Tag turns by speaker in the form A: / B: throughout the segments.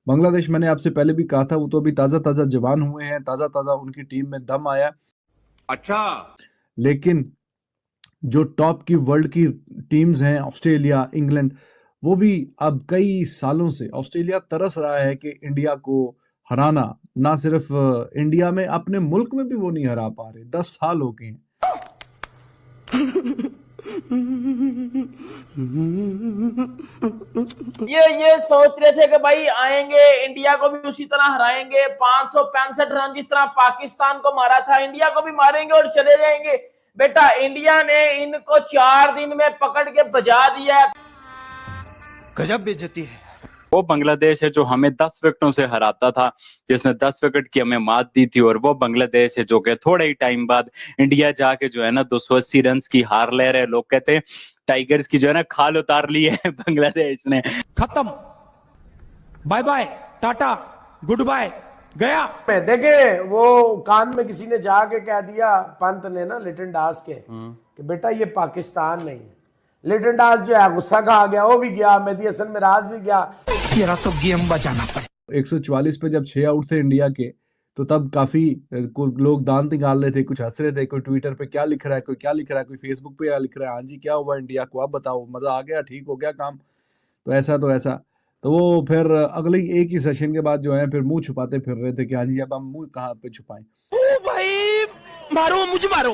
A: बांग्लादेश मैंने आपसे पहले भी कहा था, वो तो अभी ताजा ताजा जवान हुए हैं, ताजा ताजा उनकी टीम में दम आया।
B: अच्छा।
A: लेकिन जो टॉप की वर्ल्ड की टीम्स हैं, ऑस्ट्रेलिया, इंग्लैंड, वो भी अब कई सालों से ऑस्ट्रेलिया तरस रहा है कि इंडिया को हराना। ना सिर्फ इंडिया में, अपने मुल्क में भी वो नहीं हरा पा रहे। 10 साल हो गए हैं।
C: ये सोच रहे थे कि भाई आएंगे इंडिया को भी उसी तरह हराएंगे, 565 रन जिस तरह पाकिस्तान को मारा था इंडिया को भी मारेंगे और चले जाएंगे। बेटा इंडिया ने इनको 4 दिन में पकड़ के बजा दिया है।
B: गजब बेइज्जती है।
D: वो बांग्लादेश है जो हमें 10 विकेटों से हराता था, जिसने 10 विकेट की हमें मात दी थी। और वो बांग्लादेश है जो कि थोड़े ही टाइम बाद इंडिया जाके जो है ना 280 रन की हार ले रहे। लोग कहते हैं टाइगर्स की जो है ना खाल उतार ली है बांग्लादेश ने।
B: खत्म, bye bye, tata, goodbye, गया।
E: देखे वो कान में किसी ने जाके कह दिया, पंत ने ना लिटन दास के, कि बेटा ये पाकिस्तान नहीं है। लिटन दास जो है गुस्सा खा गया, वो भी गया, मेहदी हसन मिराज भी गया।
B: तेरा तो गेम बचाना पड़े।
A: 144 पे जब 6 आउट थे इंडिया के, तो तब काफी लोग दांत निकाल रहे थे, कुछ हंस रहे थे। कोई ट्विटर पे क्या लिख रहा है, कोई क्या लिख रहा है, कोई फेसबुक पे क्या लिख रहा है, हाँ जी क्या हुआ इंडिया को, अब बताओ, मजा आ गया, ठीक हो गया काम। तो ऐसा तो वो फिर अगले ही एक ही सेशन के बाद जो है फिर मुंह छुपाते फिर रहे थे कि हाँ जी अब हम मुंह कहाँ पे छुपाएं।
B: ओ भाई मारो, मुझे मारो।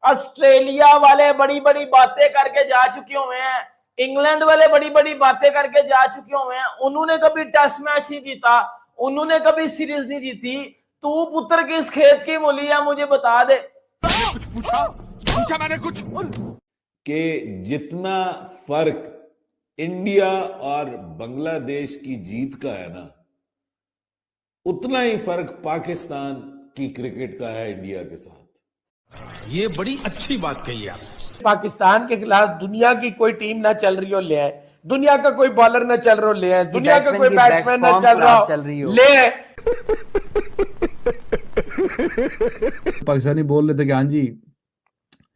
C: ऑस्ट्रेलिया वाले बड़ी बड़ी बातें करके जा चुके हुए हैं, इंग्लैंड वाले बड़ी बड़ी बातें करके जा चुके हुए हैं। उन्होंने कभी टेस्ट मैच नहीं जीता, उन्होंने कभी सीरीज नहीं जीती। तू पुत्र किस खेत की मूली है, मुझे बता दे।
B: कुछ पूछा मैंने कुछ।
F: कि जितना फर्क इंडिया और बांग्लादेश की जीत का है ना, उतना ही फर्क पाकिस्तान की क्रिकेट का है इंडिया के साथ।
B: ये बड़ी अच्छी बात कही आप।
E: पाकिस्तान के खिलाफ दुनिया की कोई टीम ना चल रही हो ले आए, दुनिया का कोई बॉलर ना चल रहा हो ले आए, दुनिया का कोई बैट्समैन ना चल रहा हो ले आए।
A: पाकिस्तानी बोल रहे थे कि हाँ जी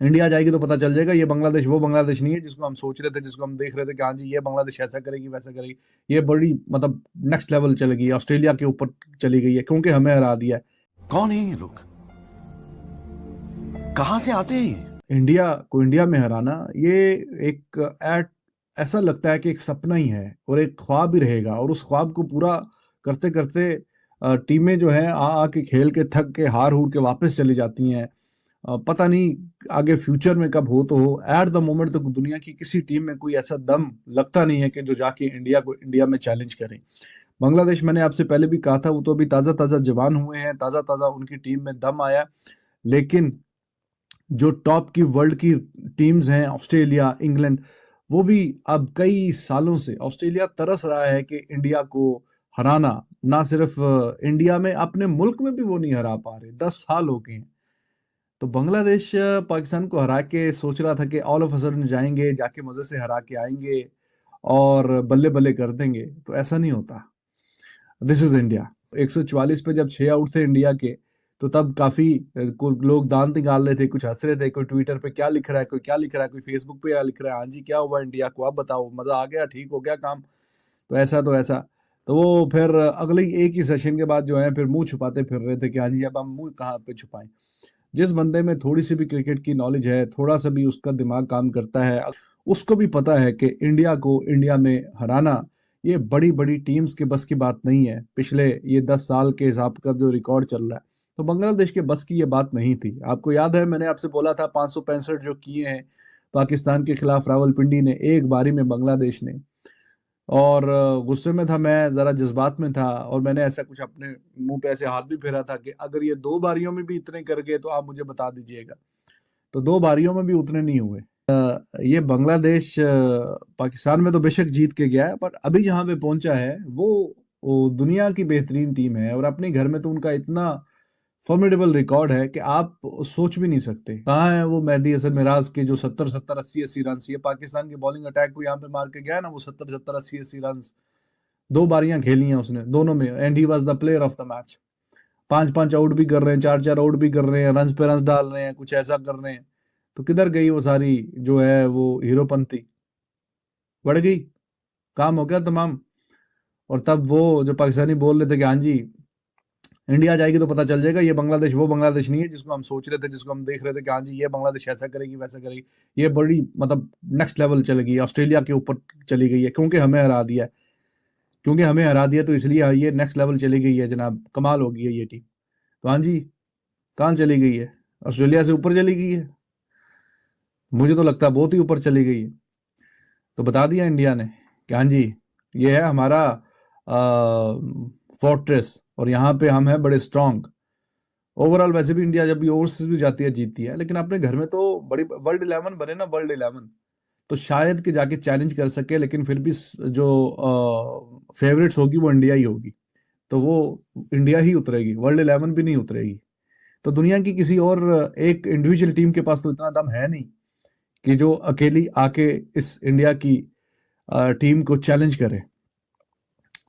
A: इंडिया जाएगी तो पता चल जाएगा ये बांग्लादेश वो बांग्लादेश नहीं है जिसको हम सोच रहे थे, जिसको हम देख रहे थे कि हाँ जी ये बांग्लादेश ऐसा करेगी वैसा करेगी। ये बड़ी मतलब नेक्स्ट लेवल चली गई, ऑस्ट्रेलिया के ऊपर चली गई है, क्योंकि हमें हरा दिया है।
G: कौन है ये लोग, कहां से आते हैं ये?
A: इंडिया को इंडिया में हराना ये एक ऐसा लगता है कि एक सपना ही है और एक ख्वाब ही रहेगा, और उस ख्वाब को पूरा करते करते टीमें जो है आके खेल के थक के हार हूर के वापस चली जाती हैं। पता नहीं आगे फ्यूचर में कब हो तो हो। एट द मोमेंट तो दुनिया की किसी टीम में कोई ऐसा दम लगता नहीं है कि जो जाके इंडिया में चैलेंज करें। बांग्लादेश मैंने आपसे पहले भी कहा था, वो तो अभी ताज़ा ताज़ा जवान हुए हैं, ताज़ा ताज़ा उनकी टीम में दम आया। लेकिन जो टॉप की वर्ल्ड की टीम्स हैं, ऑस्ट्रेलिया, इंग्लैंड, वो भी अब कई सालों से ऑस्ट्रेलिया तरस रहा है कि इंडिया को हराना। ना सिर्फ इंडिया में, अपने मुल्क में भी वो नहीं हरा पा रहे। 10 साल हो गए हैं। तो बांग्लादेश पाकिस्तान को हरा के सोच रहा था कि ऑल ऑफ अ सडन जाएंगे, जाके मजे से हरा के आएंगे और बल्ले बल्ले कर देंगे। तो ऐसा नहीं होता। This is India. 144 पे जब 6 आउट थे इंडिया के, तो तब काफी लोग दांत निकाल रहे थे, कुछ हंस रहे थे। कोई ट्विटर पे क्या लिख रहा है, कोई क्या लिख रहा है, कोई फेसबुक पे क्या लिख रहा है, हाँ जी क्या हुआ इंडिया को, अब बताओ, मजा आ गया, ठीक हो गया काम। तो ऐसा तो वो फिर अगले ही एक ही सेशन के बाद जो है फिर मुंह छुपाते फिर रहे थे कि हाँ जी अब हम मुंह कहाँ पे छुपाएं। जिस बंदे में थोड़ी सी भी क्रिकेट की नॉलेज है, थोड़ा सा भी उसका दिमाग काम करता है, उसको भी पता है कि इंडिया को इंडिया में हराना ये बड़ी बड़ी टीम्स के बस की बात नहीं है। पिछले ये 10 साल के हिसाब का जो रिकॉर्ड चल रहा है, तो बांग्लादेश के बस की ये बात नहीं थी। आपको याद है मैंने आपसे बोला था 565 जो किए हैं पाकिस्तान के खिलाफ रावलपिंडी ने, एक बारी में बांग्लादेश ने। और गुस्से में था मैं, ज़रा जज्बात में था, और मैंने ऐसा कुछ अपने मुंह पे ऐसे हाथ भी फेरा था कि अगर ये 2 बारियों में भी इतने कर गए तो आप मुझे बता दीजिएगा। तो 2 बारियों में भी उतने नहीं हुए। ये बांग्लादेश पाकिस्तान में तो बेशक जीत के गया है, पर अभी जहाँ पे पहुंचा है वो दुनिया की बेहतरीन टीम है, और अपने घर में तो उनका इतना फॉर्मिडेबल रिकॉर्ड है कि आप सोच भी नहीं सकते। कहाँ है वो मेहदी हसन मिराज के जो 70-70, 80-80 रन, ये पाकिस्तान के बॉलिंग अटैक को यहाँ पे मार के गया है ना, वो 70-70, 80-80 रन 2 बारियां खेली हैं उसने दोनों में, and he was the player of the match. 5-5 out भी कर रहे हैं, 4-4 आउट भी कर रहे हैं, रन पे रन डाल रहे हैं, कुछ ऐसा कर रहे हैं। तो किधर गई वो सारी जो है वो हीरोपंती, बढ़ गई, काम हो गया तमाम। और तब वो जो पाकिस्तानी बोल रहे थे कि हाँ जी इंडिया जाएगी तो पता चल जाएगा ये बांग्लादेश वो बांग्लादेश नहीं है जिसको हम सोच रहे थे, जिसको हम देख रहे थे कि हाँ जी ये बांग्लादेश ऐसा करेगी वैसा करेगी, ये बड़ी मतलब नेक्स्ट लेवल चली गई, ऑस्ट्रेलिया के ऊपर चली गई है क्योंकि हमें हरा दिया है, क्योंकि हमें हरा दिया तो इसलिए ये नेक्स्ट लेवल चली गई है जनाब, कमाल हो गई है ये टीम। तो हाँ जी कहाँ चली गई है? ऑस्ट्रेलिया से ऊपर चली गई है, मुझे तो लगता है बहुत ही ऊपर चली गई है। तो बता दिया इंडिया ने कि हाँ जी ये है हमारा फोर्ट्रेस और यहाँ पे हम हैं बड़े स्ट्रांग। ओवरऑल वैसे भी इंडिया जब भी ओवरसीज भी जाती है जीतती है, लेकिन अपने घर में तो बड़ी वर्ल्ड 11 बने ना, वर्ल्ड 11 तो शायद कि जाके चैलेंज कर सके, लेकिन फिर भी जो फेवरेट्स होगी वो इंडिया ही होगी, तो वो इंडिया ही उतरेगी, वर्ल्ड 11 भी नहीं उतरेगी। तो दुनिया की किसी और एक इंडिविजुअल टीम के पास तो इतना दम है नहीं कि जो अकेली आके इस इंडिया की टीम को चैलेंज करे।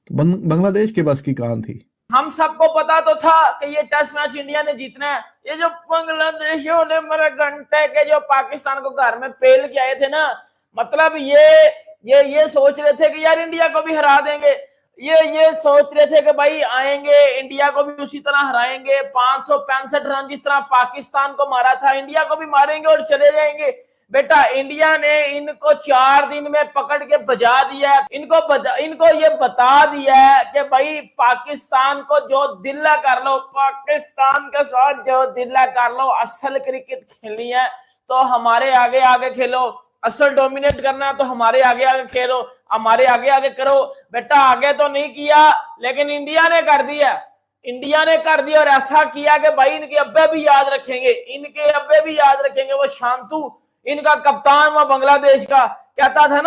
A: तो बांग्लादेश के बस की कहां थी?
C: हम सबको पता तो था कि ये टेस्ट मैच इंडिया ने जीतना है। ये जो बांग्लादेशियों ने मेरे घंटे के जो पाकिस्तान को घर में पेल के आए थे ना, मतलब ये सोच रहे थे कि यार इंडिया को भी हरा देंगे, ये सोच रहे थे कि भाई आएंगे इंडिया को भी उसी तरह हराएंगे, 565 रन जिस तरह पाकिस्तान को मारा था इंडिया को भी मारेंगे और चले जाएंगे। बेटा इंडिया ने इनको 4 दिन में पकड़ के बजा दिया है, इनको ये बता दिया है कि भाई पाकिस्तान को जो दिल्ला कर लो, पाकिस्तान के साथ जो दिल्ला कर लो, असल क्रिकेट खेलनी है तो हमारे आगे आगे खेलो, असल डोमिनेट करना है तो हमारे आगे आगे खेलो, हमारे आगे आगे करो। बेटा आगे तो नहीं किया लेकिन इंडिया ने कर दिया, और ऐसा किया कि भाई इनके अब्बे भी याद रखेंगे, वो शांतु इनका कप्तान वो बांग्लादेश का कहता था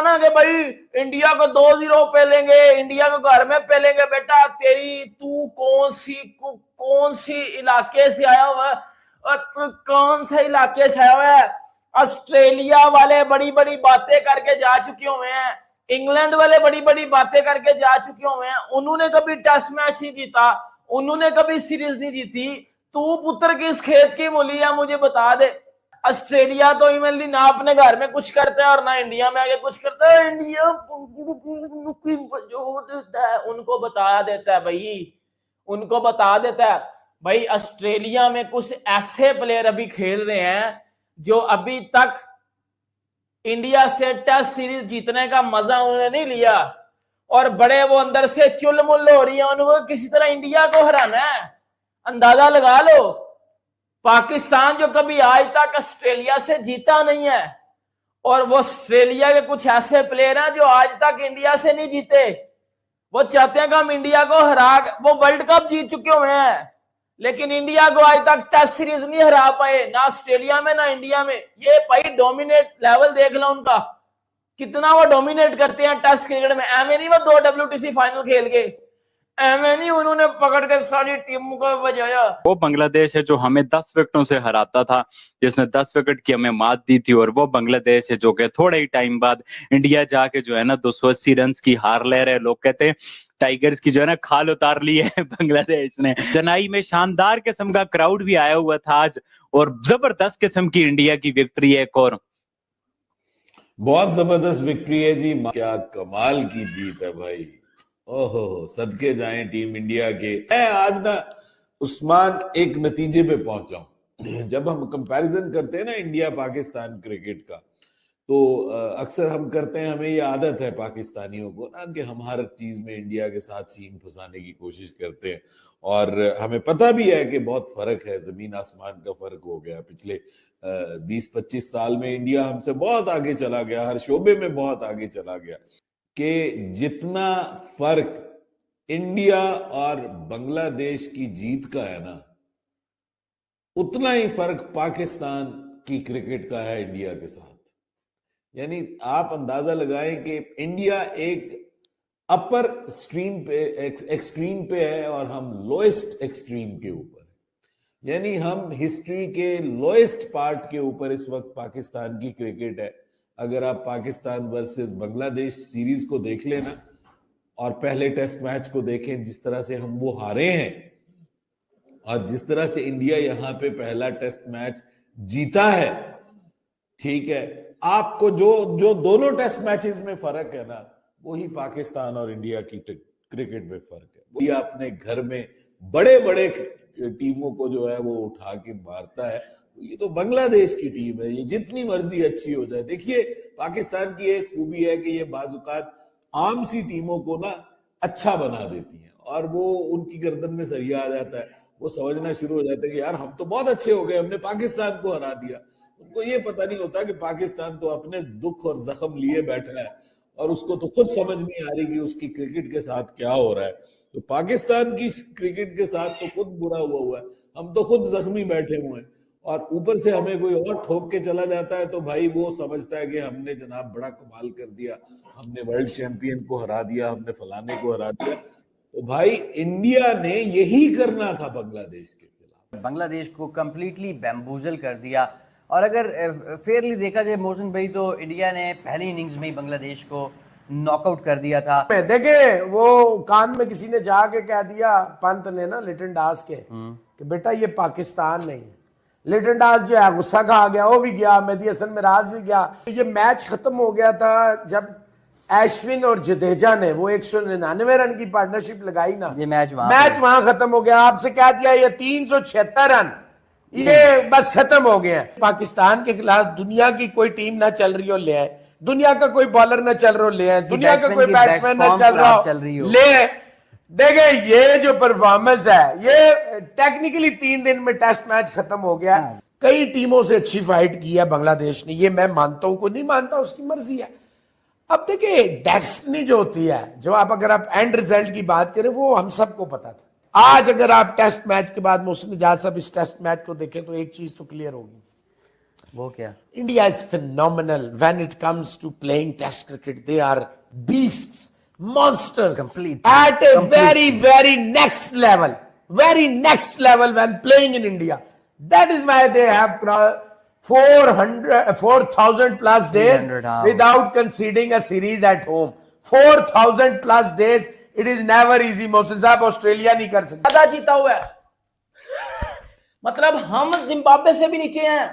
C: ना कि भाई इंडिया को 2-0 पेलेंगे, इंडिया को घर में पेलेंगे। बेटा तू कौन सी इलाके से आया हुआ है, तू कौन से इलाके से आया हुआ है? ऑस्ट्रेलिया वाले बड़ी बड़ी बातें करके जा चुके हुए हैं, इंग्लैंड वाले बड़ी बड़ी बातें करके जा चुके हुए हैं, उन्होंने कभी टेस्ट मैच नहीं जीता, उन्होंने कभी सीरीज नहीं जीती। तू पुत्र किस खेत की मूली है मुझे बता दे। ऑस्ट्रेलिया तो इमली ना अपने घर में कुछ करता है और ना इंडिया में आगे कुछ करता है, इंडिया उनको बता देता है भाई ऑस्ट्रेलिया में कुछ ऐसे प्लेयर अभी खेल रहे हैं जो अभी तक इंडिया से टेस्ट सीरीज जीतने का मजा उन्होंने नहीं लिया, और बड़े वो अंदर से चुलमुल हो रही है, उनको किसी तरह इंडिया को हराना है। अंदाजा लगा लो, पाकिस्तान जो कभी आज तक ऑस्ट्रेलिया से जीता नहीं है, और वो ऑस्ट्रेलिया के कुछ ऐसे प्लेयर हैं जो आज तक इंडिया से नहीं जीते, वो चाहते हैं कि हम इंडिया को हरा, वो वर्ल्ड कप जीत चुके हुए हैं लेकिन इंडिया को आज तक टेस्ट सीरीज नहीं हरा पाए, ना ऑस्ट्रेलिया में ना इंडिया में। ये भाई डोमिनेट लेवल देख लो उनका, कितना वो डोमिनेट करते हैं टेस्ट क्रिकेट में। एम नहीं वो 2 WTC फाइनल खेल गए, नहीं उन्होंने पकड़ कर सारी टीम को बजाया।
D: वो बांग्लादेश है जो हमें 10 विकेटों से हराता था, जिसने 10 विकेट की हमें मात दी थी, और वो बांग्लादेश है जो कि थोड़े ही टाइम बाद इंडिया जाके जो है ना 280 रन की हार ले रहे। लोग कहते हैं टाइगर्स की जो है ना खाल उतार ली है बांग्लादेश ने। चेन्नई में शानदार किस्म का क्राउड भी आया हुआ था आज, और जबरदस्त किस्म की इंडिया की विक्ट्री है। एक और
F: बहुत जबरदस्त विक्ट्री है जी, क्या कमाल की जीत है भाई, ओहो सदके जाएं टीम इंडिया के। मैं आज ना उस्मान एक नतीजे पे पहुंचा हूं, जब हम कंपैरिजन करते हैं ना इंडिया पाकिस्तान क्रिकेट का, तो अक्सर हम करते हैं, हमें ये आदत है पाकिस्तानियों को ना कि हम हर चीज में इंडिया के साथ सीन फंसाने की कोशिश करते हैं, और हमें पता भी है कि बहुत फर्क है, जमीन आसमान का फर्क हो गया। पिछले 20-25 साल में इंडिया हमसे बहुत आगे चला गया, हर शोबे में बहुत आगे चला गया, कि जितना फर्क इंडिया और बांग्लादेश की जीत का है ना, उतना ही फर्क पाकिस्तान की क्रिकेट का है इंडिया के साथ। यानी आप अंदाजा लगाएं कि इंडिया एक अपर स्ट्रीम पे, एक्सट्रीम पे है, और हम लोएस्ट एक्सट्रीम के ऊपर, यानी हम हिस्ट्री के लोएस्ट पार्ट के ऊपर इस वक्त पाकिस्तान की क्रिकेट है। अगर आप पाकिस्तान वर्सेस बांग्लादेश सीरीज को देख लेना और पहले टेस्ट मैच को देखें, जिस तरह से हम वो हारे हैं और जिस तरह से इंडिया यहां पे पहला टेस्ट मैच जीता है, ठीक है, आपको जो दोनों टेस्ट मैचेस में फर्क है ना, वही पाकिस्तान और इंडिया की क्रिकेट में फर्क है। इंडिया अपने घर में बड़े बड़े टीमों को जो है वो उठा के मारता है। ये तो बांग्लादेश की टीम है, ये जितनी मर्जी अच्छी हो जाए। देखिए पाकिस्तान की एक खूबी है कि ये बाजुकात आम सी टीमों को ना अच्छा बना देती है और वो उनकी गर्दन में सरिया आ जाता है। वो समझना शुरू हो जाता है कि यार हम तो बहुत अच्छे हो गए, हमने पाकिस्तान को हरा दिया। उनको ये पता नहीं होता कि पाकिस्तान तो अपने दुख और जख्म लिए बैठा है और उसको तो खुद समझ नहीं आ रही कि उसकी क्रिकेट के साथ क्या हो रहा है। तो पाकिस्तान की क्रिकेट के साथ तो खुद बुरा हुआ है, हम तो खुद जख्मी बैठे हुए हैं और ऊपर से हमें कोई और ठोक के चला जाता है तो भाई वो समझता है कि हमने जनाब बड़ा कमाल कर दिया, हमने वर्ल्ड चैंपियन को हरा दिया, हमने फलाने को हरा दिया। तो भाई इंडिया ने यही करना था बांग्लादेश के खिलाफ।
H: बांग्लादेश को कंप्लीटली बैम्बूजल कर दिया। और अगर फेयरली देखा जाए मोहसिन भाई तो इंडिया ने पहली इनिंग्स में ही बांग्लादेश को नॉकआउट कर दिया था।
E: देखे वो कान में किसी ने जाके कह दिया पंत ने ना लिटन दास के कि बेटा ये पाकिस्तान नहीं है। लिटन दास जो है गुस्सा खा गया, वो भी गया, मेहदी हसन मिराज भी गया। ये मैच खत्म हो गया था जब अश्विन और जडेजा ने वो 199 रन की पार्टनरशिप लगाई ना,
H: ये मैच
E: वहां खत्म हो गया। आपसे कह दिया ये 376 रन ये बस खत्म हो गया। पाकिस्तान के खिलाफ दुनिया की कोई टीम ना चल रही हो ले आए, दुनिया का कोई बॉलर ना चल रहा हो ले आए, दुनिया का कोई बैट्समैन ना चल रहा हो ले आए। देखे ये जो परफॉर्मेंस है ये टेक्निकली 3 दिन में टेस्ट मैच खत्म हो गया। कई टीमों से अच्छी फाइट की है बांग्लादेश ने, ये मैं मानता हूं, कोई नहीं मानता, उसकी मर्जी है। अब देखिए डेस्टिनी जो होती है, जो अगर आप एंड रिजल्ट की बात करें वो हम सबको पता था। आज अगर आप टेस्ट मैच के बाद मोहसिन इजाज साहब इस टेस्ट मैच को देखें तो एक चीज तो क्लियर होगी,
H: वो क्या?
E: India is phenomenal when it comes to playing test cricket. They are beasts, monsters, at a very next level when playing in India. That is why they have 4,000 plus days without conceding a series at home. 4,000 plus days. It is never easy. Mohsin साहब Australia नहीं कर सकता।
C: ज्यादा जीता हुआ है। मतलब हम जिम्बाब्वे से भी नीचे हैं।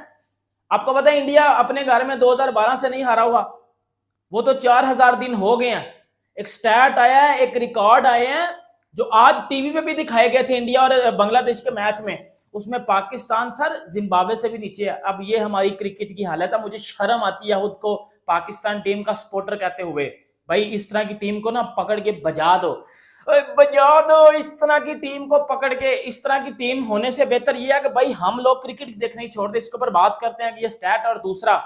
C: आपको पता है इंडिया अपने घर में 2012 से नहीं हारा हुआ, वो तो 4000 दिन हो गए हैं। एक स्टैट आया है, एक रिकॉर्ड आए हैं जो आज टीवी पे भी दिखाए गए थे इंडिया और बांग्लादेश के मैच में। उसमें पाकिस्तान सर जिम्बाब्वे से भी नीचे है। अब ये हमारी क्रिकेट की हालत है। मुझे शर्म आती है खुद को पाकिस्तान टीम का सपोर्टर कहते हुए। भाई इस तरह की टीम को ना पकड़ के बजा दो इस तरह की टीम को पकड़ के। इस तरह की टीम होने से बेहतर ये है कि भाई हम लोग क्रिकेट देखना ही छोड़ दे। इसके ऊपर बात करते हैं कि ये स्टैट। और दूसरा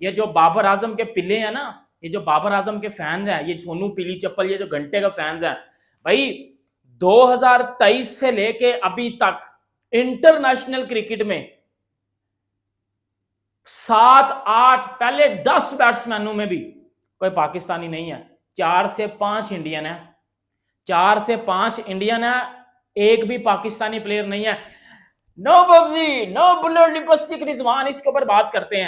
C: ये जो बाबर आजम के पिल्ले हैं ना, ये जो बाबर आजम के फैंस हैं, ये सोनू पीली चप्पल, ये जो घंटे का फैंस हैं, भाई 2023 से लेके अभी तक इंटरनेशनल क्रिकेट में 7-8 पहले 10 बैट्समैनों में भी कोई पाकिस्तानी नहीं है। 4 से 5 इंडियन है, 4 से 5 इंडियन है, एक भी पाकिस्तानी प्लेयर नहीं है। No Babji, no bullet lipstick Rizwan, इसके ऊपर बात करते हैं।